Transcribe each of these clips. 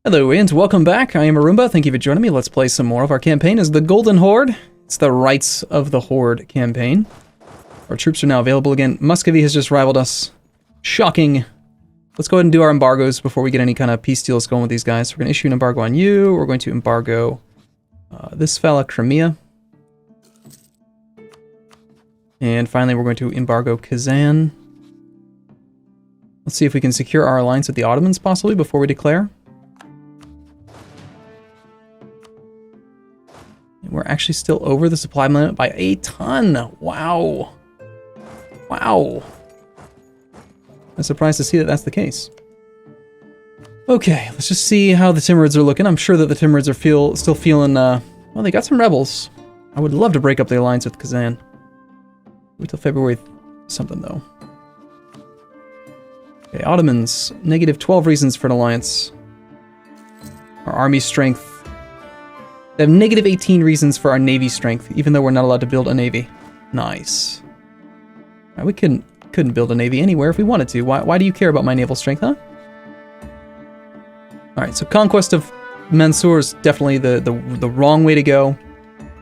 Hello and welcome back. I am Arumba. Thank you for joining me. Let's play some more of our campaign as the Golden Horde. It's the Rights of the Horde campaign. Our troops are now available again. Muscovy has just rivaled us. Shocking. Let's go ahead and do our embargoes before we get any kind of peace deals going with these guys. We're going to issue an embargo on you. We're going to embargo this fella, Crimea. And finally, we're going to embargo Karzan. Let's see if we can secure our alliance with the Ottomans possibly before we declare. We're actually still over the supply limit by a ton. Wow. Wow. I'm surprised to see that that's the case. Okay, let's just see how the Timurids are looking. I'm sure that the Timurids are still feeling, well, they got some rebels. I would love to break up the alliance with Karzan. Wait till February something, though. Okay, Ottomans. Negative 12 reasons for an alliance. Our army strength. They have negative 18 reasons for our navy strength, even though we're not allowed to build a navy. Nice. Right, we couldn't build a navy anywhere if we wanted to. Why do you care about my naval strength, huh? Alright, so Conquest of Mansour is definitely the wrong way to go.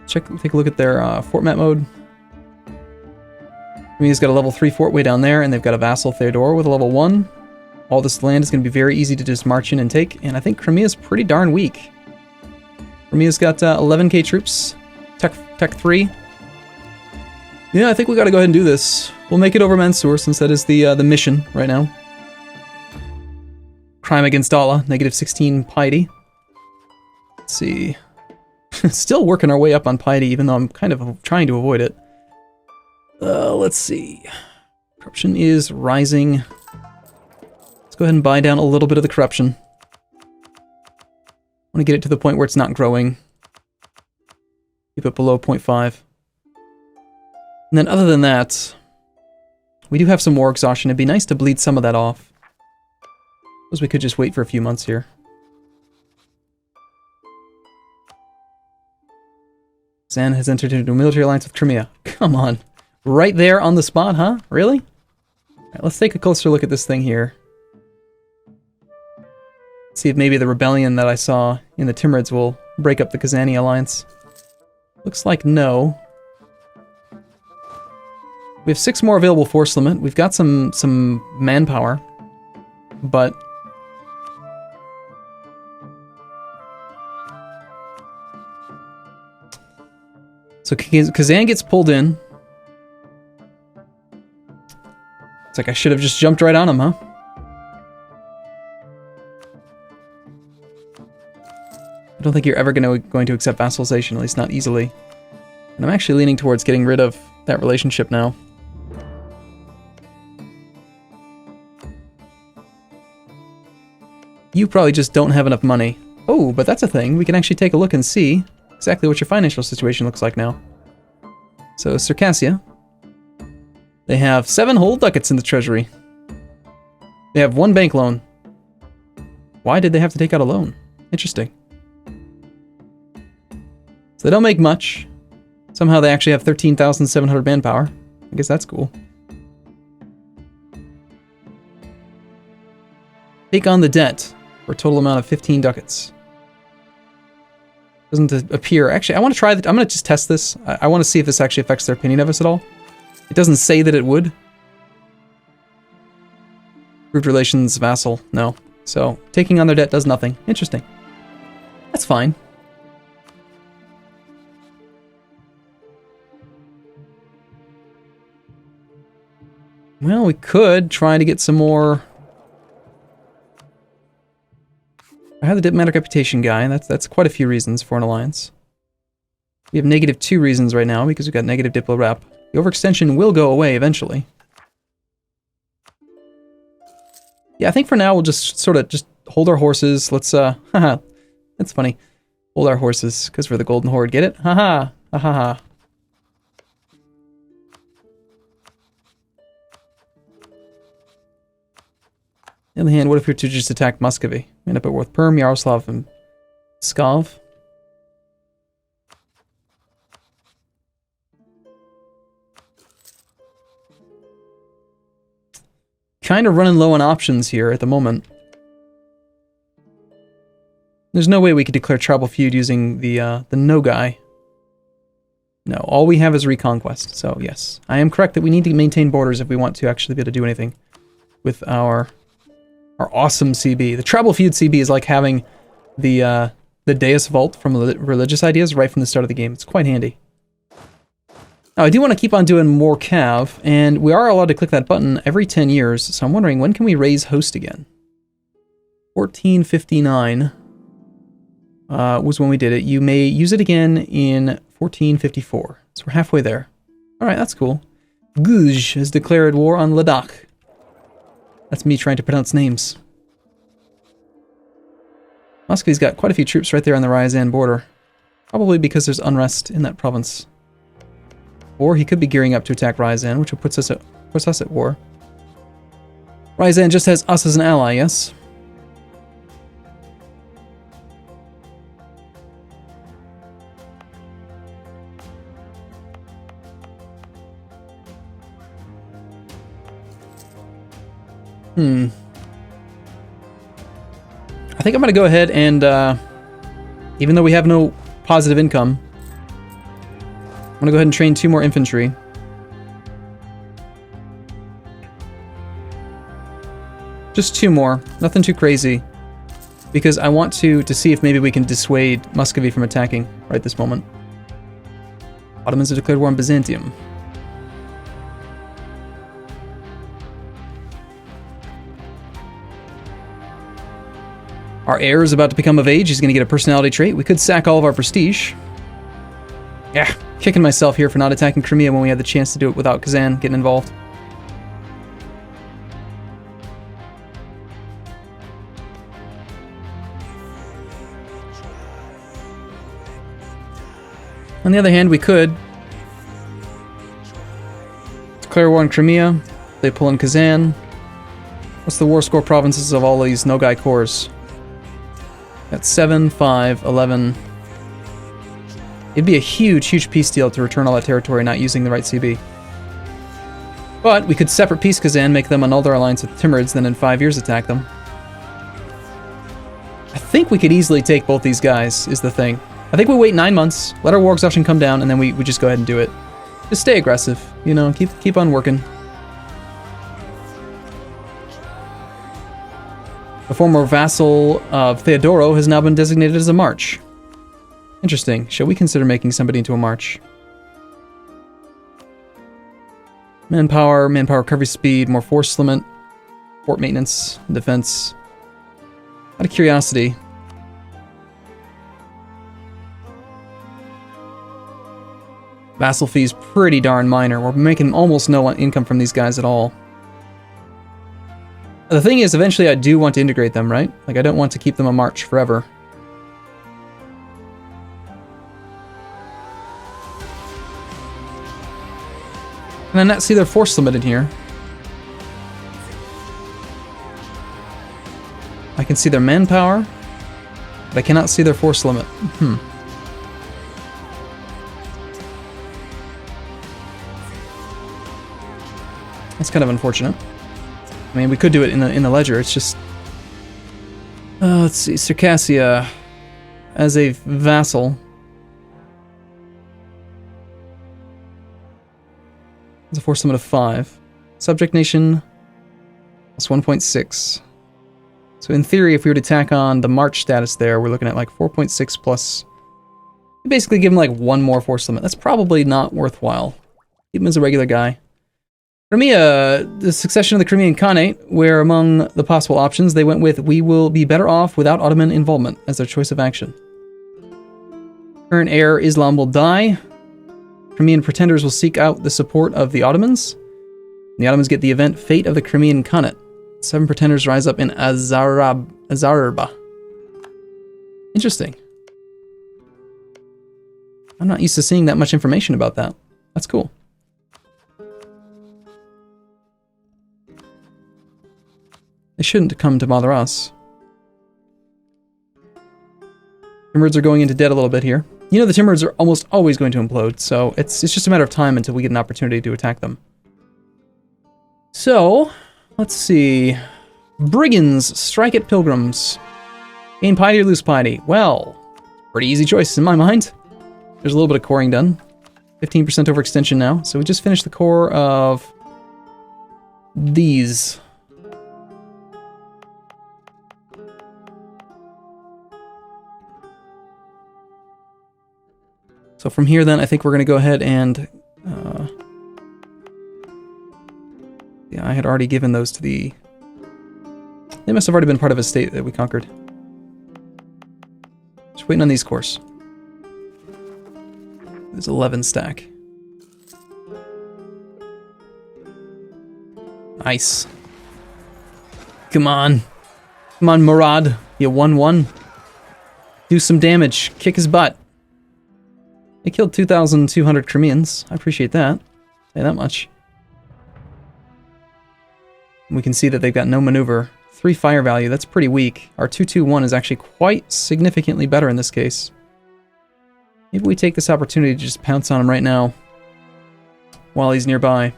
Take a look at their fort map mode. Crimea's got a level 3 fort way down there, and they've got a vassal Theodore with a level 1. All this land is going to be very easy to just march in and take, and I think Crimea's pretty darn weak. Crimea's got 11k troops, tech 3. Yeah, I think we gotta go ahead and do this. We'll make it over Mansour, since that is the mission right now. Crime against Allah, negative 16 piety. Let's see. Still working our way up on piety, even though I'm kind of trying to avoid it. Let's see. Corruption is rising. Let's go ahead and buy down a little bit of the corruption. I want to get it to the point where it's not growing. Keep it below 0.5. And then other than that, we do have some war exhaustion. It'd be nice to bleed some of that off. Suppose we could just wait for a few months here. Zan has entered into a military alliance with Crimea. Come on. Right there on the spot, huh? Really? Alright, let's take a closer look at this thing here. See if maybe the rebellion that I saw in the Timurids will break up the Kazani alliance. Looks like no. We have 6 more available force limit. We've got some manpower, but so Kazan gets pulled in. It's like I should have just jumped right on him, huh? I don't think you're ever going to accept vassalization, at least not easily. And I'm actually leaning towards getting rid of that relationship now. You probably just don't have enough money. Oh, but that's a thing. We can actually take a look and see exactly what your financial situation looks like now. So, Circassia. They have 7 whole ducats in the treasury. They have 1 bank loan. Why did they have to take out a loan? Interesting. So they don't make much. Somehow they actually have 13,700 manpower. I guess that's cool. Take on the debt for a total amount of 15 ducats. Doesn't appear... Actually, I want to try... I'm going to just test this. I want to see if this actually affects their opinion of us at all. It doesn't say that it would. Improved relations, vassal. No. So, taking on their debt does nothing. Interesting. That's fine. Well, we could try to get some more... I have the diplomatic reputation guy. That's quite a few reasons for an alliance. We have negative 2 reasons right now because we've got negative diplo rep. The overextension will go away eventually. Yeah, I think for now we'll just sort of just hold our horses. Let's, haha, that's funny. Hold our horses, because we're the Golden Horde. Get it? Haha, ha ha ha. On the other hand, what if we were to just attack Muscovy? We end up with Perm, Yaroslav, and Pskov. Kind of running low on options here at the moment. There's no way we could declare tribal feud using the no guy. No, all we have is Reconquest. So yes, I am correct that we need to maintain borders if we want to actually be able to do anything with our awesome CB. The tribal feud CB is like having the Deus Vault from Religious Ideas right from the start of the game. It's quite handy. Now, I do want to keep on doing more Cav, and we are allowed to click that button every 10 years, so I'm wondering, when can we raise host again? 1459 was when we did it. You may use it again in 1454. So we're halfway there. Alright, that's cool. Guj has declared war on Ladakh. That's me trying to pronounce names. Muscovy's got quite a few troops right there on the Ryazan border. Probably because there's unrest in that province. Or he could be gearing up to attack Ryazan, which puts us at war. Ryazan just has us as an ally, yes? I think I'm going to go ahead and, even though we have no positive income, I'm going to go ahead and train 2 more infantry. Just 2 more. Nothing too crazy. Because I want to see if maybe we can dissuade Muscovy from attacking right this moment. Ottomans have declared war on Byzantium. Our heir is about to become of age. He's going to get a personality trait. We could sack all of our prestige. Yeah, kicking myself here for not attacking Crimea when we had the chance to do it without Kazan getting involved. On the other hand, we could declare war on Crimea. They pull in Kazan. What's the war score provinces of all these Nogai cores? That's 7, 5, 11. It'd be a huge, huge peace deal to return all that territory not using the right CB. But we could separate peace Kazan, make them annul their alliance with Timurids, then in 5 years attack them. I think we could easily take both these guys, is the thing. I think we wait 9 months, let our war exhaustion come down, and then we just go ahead and do it. Just stay aggressive, you know, keep on working. The former vassal of Theodoro has now been designated as a march. Interesting. Shall we consider making somebody into a march? Manpower, recovery speed, more force limit, fort maintenance, and defense. Out of curiosity. Vassal fees pretty darn minor. We're making almost no income from these guys at all. The thing is, eventually I do want to integrate them, right? Like, I don't want to keep them a march forever. Can I not see their force limit in here? I can see their manpower, but I cannot see their force limit. That's kind of unfortunate. I mean, we could do it in the ledger. It's just, let's see, Circassia as a vassal. It's a force limit of 5. Subject nation plus 1.6. So in theory, if we were to tack on the march status there, we're looking at like 4.6 plus. You basically give him like 1 more force limit. That's probably not worthwhile. Keep him as a regular guy. Crimea, the succession of the Crimean Khanate, where among the possible options they went with, we will be better off without Ottoman involvement as their choice of action. Current heir Islam will die. Crimean pretenders will seek out the support of the Ottomans. The Ottomans get the event Fate of the Crimean Khanate. 7 pretenders rise up in Azarba. Interesting. I'm not used to seeing that much information about that. That's cool. They shouldn't come to bother us. Timurids are going into debt a little bit here. You know the Timurids are almost always going to implode, so it's just a matter of time until we get an opportunity to attack them. So, let's see. Brigands strike at pilgrims. Gain piety or lose piety? Well, pretty easy choice in my mind. There's a little bit of coring done. 15% overextension now. So we just finished the core of these. So from here then, I think we're going to go ahead and... yeah, I had already given those to the... They must have already been part of a state that we conquered. Just waiting on these cores. There's 11 stack. Nice. Come on. Come on, Murad. You 1-1. Do some damage. Kick his butt. They killed 2,200 Crimeans. I appreciate that. Say that much. We can see that they've got no maneuver. 3 fire value, that's pretty weak. Our 2-2-1 is actually quite significantly better in this case. Maybe we take this opportunity to just pounce on him right now while he's nearby.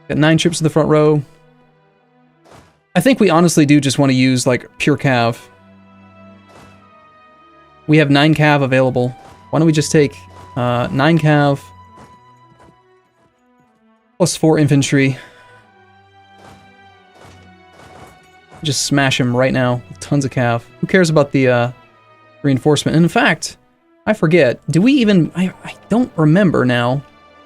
Got 9 troops in the front row. I think we honestly do just want to use like pure cav. We have 9 cav available. Why don't we just take 9 cav plus 4 infantry. Just smash him right now with tons of cav. Who cares about the reinforcement? And in fact, I forget. Do we even... I don't remember now.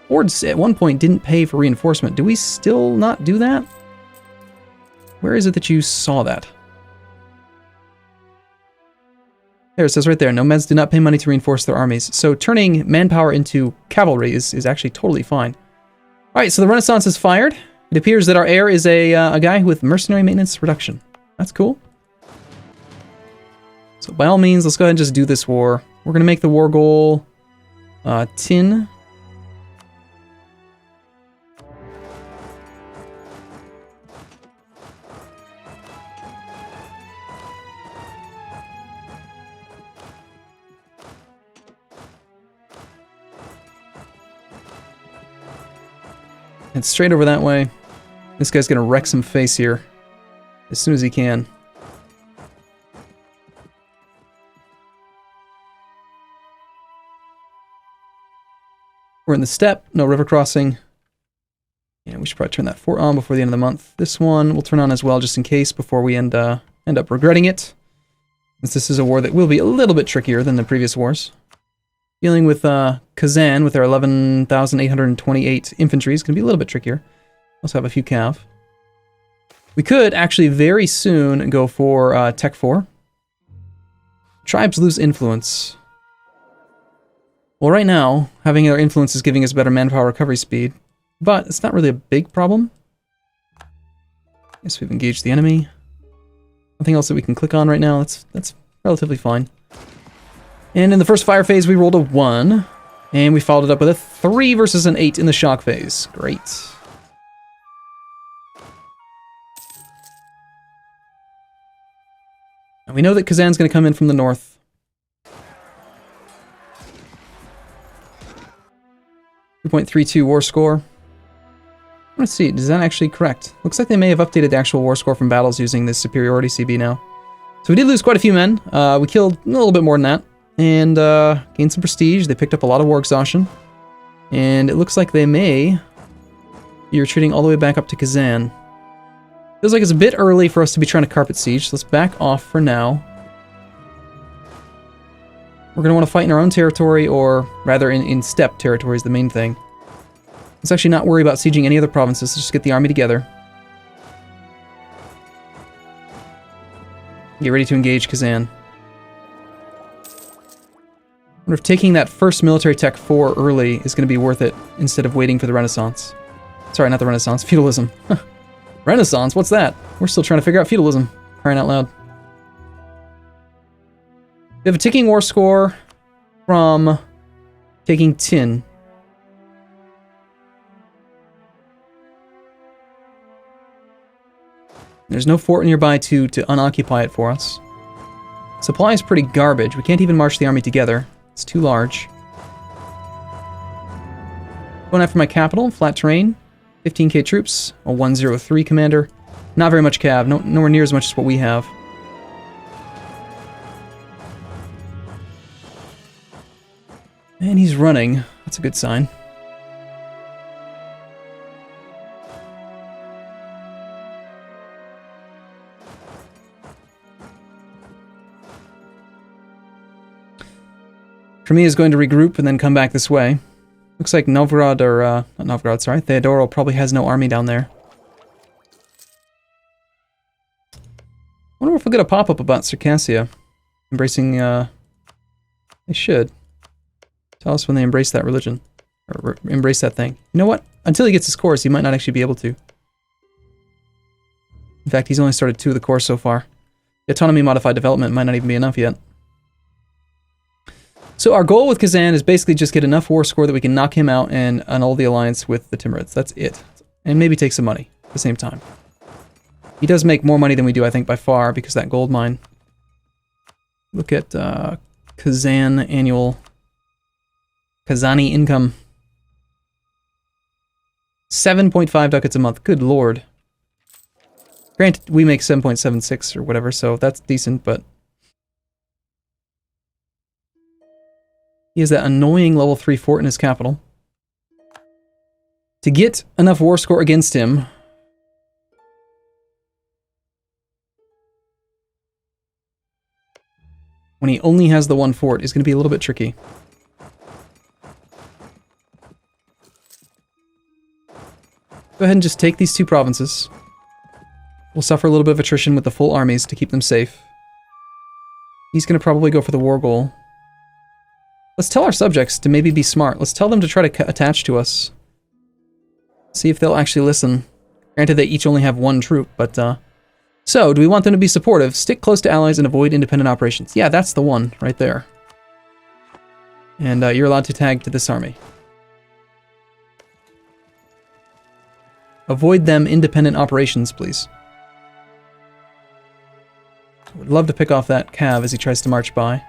Hordes at one point didn't pay for reinforcement. Do we still not do that? Where is it that you saw that? There, it says right there, nomads do not pay money to reinforce their armies. So turning manpower into cavalry is actually totally fine. Alright, so the Renaissance is fired. It appears that our heir is a guy with mercenary maintenance reduction. That's cool. So by all means, let's go ahead and just do this war. We're going to make the war goal tin. And straight over that way. This guy's gonna wreck some face here as soon as he can. We're in the steppe, no river crossing. Yeah, we should probably turn that fort on before the end of the month. This one we'll turn on as well just in case before we end up regretting it. Since this is a war that will be a little bit trickier than the previous wars. Dealing with Karzan with our 11,828 infantry is going to be a little bit trickier. Also have a few cav. We could actually very soon go for Tech 4. Tribes lose influence. Well, right now, having our influence is giving us better manpower recovery speed, but it's not really a big problem. Guess we've engaged the enemy. Nothing else that we can click on right now. That's relatively fine. And in the first fire phase, we rolled a 1, and we followed it up with a 3 versus an 8 in the shock phase. Great. And we know that Kazan's going to come in from the north. .32 war score. Let's see, is that actually correct? Looks like they may have updated the actual war score from battles using this superiority CB now. So we did lose quite a few men. We killed a little bit more than that. And gained some prestige. They picked up a lot of war exhaustion. And it looks like they may be retreating all the way back up to Karzan. Feels like it's a bit early for us to be trying to carpet siege, so let's back off for now. We're going to want to fight in our own territory, or rather in steppe territory is the main thing. Let's actually not worry about sieging any other provinces, let's just get the army together. Get ready to engage Karzan. I wonder if taking that first military tech 4 early is going to be worth it, instead of waiting for the Renaissance. Sorry, not the Renaissance, feudalism. Renaissance? What's that? We're still trying to figure out feudalism. Crying out loud. We have a ticking war score from taking tin. There's no fort nearby to unoccupy it for us. Supply is pretty garbage. We can't even march the army together. It's too large. Going after my capital, flat terrain. 15k troops, a 103 commander. Not very much cav, nowhere near as much as what we have. And he's running. That's a good sign. Crimea is going to regroup and then come back this way. Looks like Novgorod, or, not Novgorod, sorry, Theodoro probably has no army down there. I wonder if we'll get a pop-up about Circassia. Embracing, they should. Tell us when they embrace that religion. Or embrace that thing. You know what? Until he gets his course, he might not actually be able to. In fact, he's only started 2 of the course so far. The autonomy modified development might not even be enough yet. So our goal with Karzan is basically just get enough war score that we can knock him out and annul the alliance with the Timurids. That's it. And maybe take some money at the same time. He does make more money than we do, I think, by far, because that gold mine. Look at Karzan annual... Kazani income. 7.5 ducats a month. Good lord. Granted, we make 7.76 or whatever, so that's decent, but... He has that annoying level 3 fort in his capital. To get enough war score against him... when he only has the 1 fort is going to be a little bit tricky. Go ahead and just take these 2 provinces. We'll suffer a little bit of attrition with the full armies to keep them safe. He's going to probably go for the war goal. Let's tell our subjects to maybe be smart. Let's tell them to try to attach to us. See if they'll actually listen. Granted, they each only have 1 troop, but, So, do we want them to be supportive? Stick close to allies and avoid independent operations. Yeah, that's the one, right there. And, you're allowed to tag to this army. Avoid them independent operations, please. Would love to pick off that cav as he tries to march by.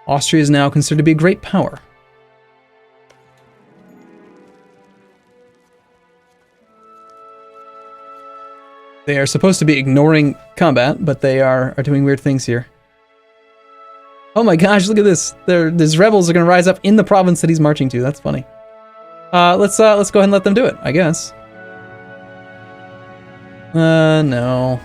Austria is now considered to be a great power. They are supposed to be ignoring combat, but they are doing weird things here. Oh my gosh, look at this. These rebels are going to rise up in the province that he's marching to. That's funny. Let's go ahead and let them do it, I guess. No.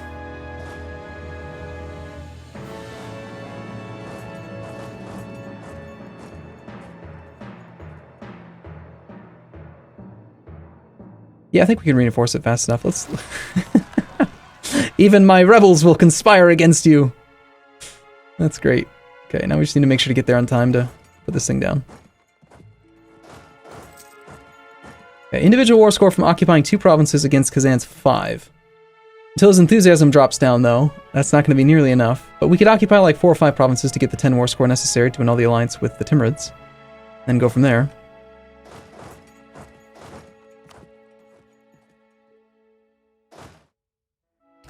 Yeah, I think we can reinforce it fast enough. Let's... Even my rebels will conspire against you. That's great. Okay, now we just need to make sure to get there on time to put this thing down. Okay, individual war score from occupying 2 provinces against Kazan's 5. Until his enthusiasm drops down, though, that's not going to be nearly enough. But we could occupy like 4 or 5 provinces to get the 10 war score necessary to annul the alliance with the Timurids. Then go from there.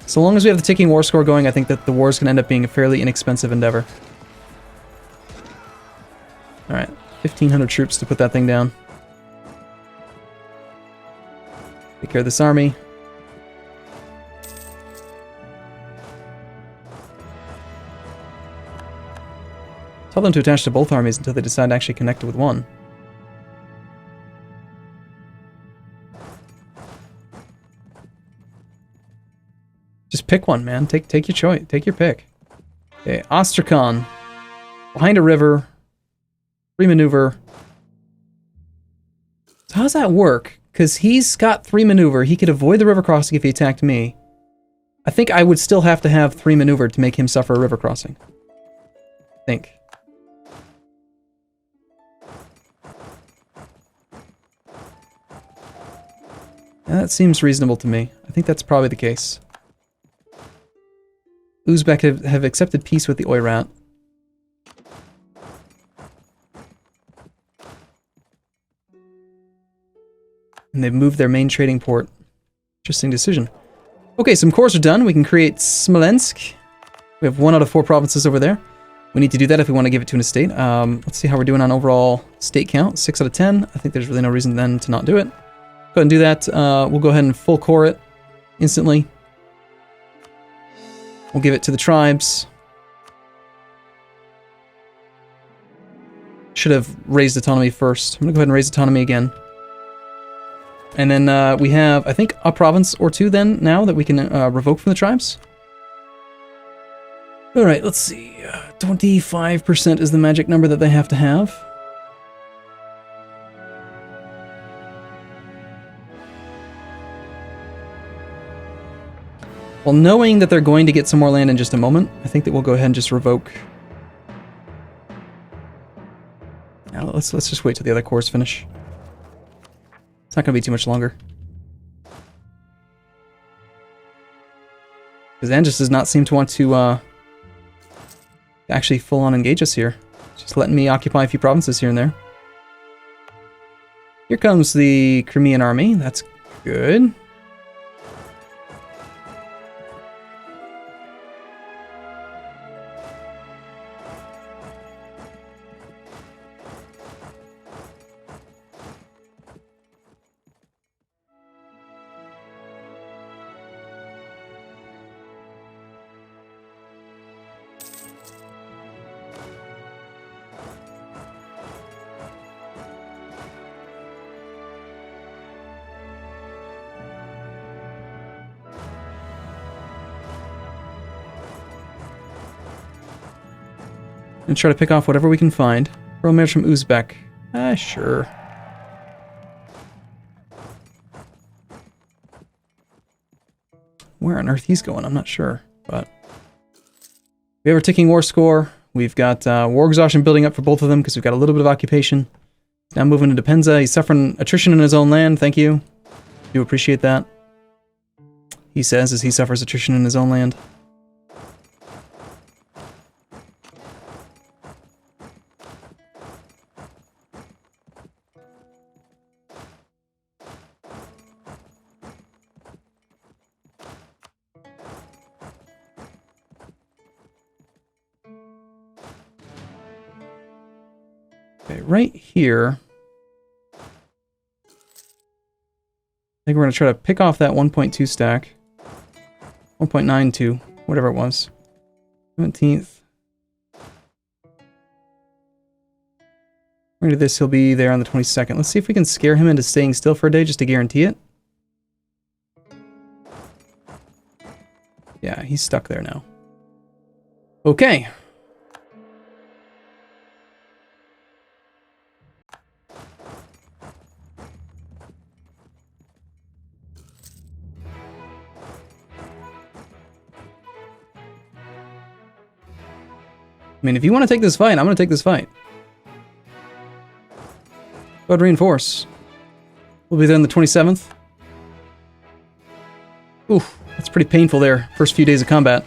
So long as we have the ticking war score going, I think that the war is going to end up being a fairly inexpensive endeavor. Alright, 1,500 troops to put that thing down. Take care of this army. Tell them to attach to both armies until they decide to actually connect with one. Just pick one, man. Take your choice. Take your pick. Okay, Ostrakhan. Behind a river. Free maneuver. So how does that work? Because he's got 3 maneuver. He could avoid the river crossing if he attacked me. I think I would still have to have 3 maneuver to make him suffer a river crossing. I think. Yeah, that seems reasonable to me. I think that's probably the case. Uzbek have accepted peace with the Oirat. And they've moved their main trading port. Interesting decision. Okay, some cores are done. We can create Smolensk. We have 1 out of 4 provinces over there. We need to do that if we want to give it to an estate. Let's see how we're doing on overall state count. 6 out of 10. I think there's really no reason then to not do it. Go ahead and do that. We'll go ahead and full core it instantly. We'll give it to the tribes. should have raised autonomy first. I'm gonna go ahead and raise autonomy again. And then we have, I think, a province or two then now that we can revoke from the tribes. Alright, let's see. 25% is the magic number that they have to have. Well, knowing that they're going to get some more land in just a moment, I think that we'll go ahead and just revoke. Now, let's just wait till the other cores finish. It's not going to be too much longer. Because Angus does not seem to want to actually full-on engage us here. Just letting me occupy a few provinces here and there. Here comes the Crimean army. That's good. And try to pick off whatever we can find. Royal Mares from Uzbek. Sure. Where on earth he's going, I'm not sure. But we have our ticking war score. We've got war exhaustion building up for both of them because we've got a little bit of occupation. Now moving into Penza. He's suffering attrition in his own land. Thank you. Do appreciate that. He says as he suffers attrition in his own land. Okay, right here, I think we're going to try to pick off that 1.2 stack. 1.92, whatever it was. 17th. According to this, he'll be there on the 22nd. Let's see if we can scare him into staying still for a day just to guarantee it. Yeah, he's stuck there now. Okay. I mean, if you want to take this fight, I'm going to take this fight. Go ahead, reinforce. We'll be there on the 27th. Oof, that's pretty painful there. First few days of combat.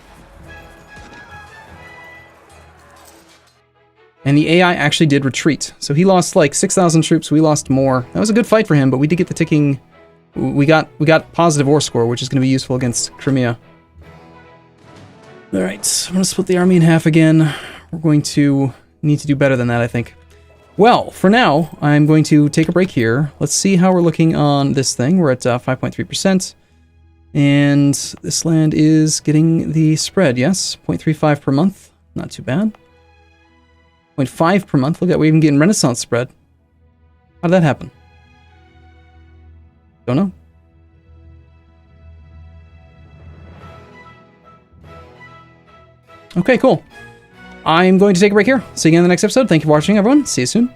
And the AI actually did retreat. So he lost like 6,000 troops. We lost more. That was a good fight for him, but we did get the ticking. We got positive war score, which is going to be useful against Crimea. All right, I'm going to split the army in half again. We're going to need to do better than that, I think. Well, for now, I'm going to take a break here. Let's see how we're looking on this thing. We're at 5.3%. And this land is getting the spread, yes? 0.35 per month. Not too bad. 0.5 per month. Look at that, we're even getting Renaissance spread. How did that happen? Don't know. Okay, cool. I'm going to take a break here. See you again in the next episode. Thank you for watching, everyone. See you soon.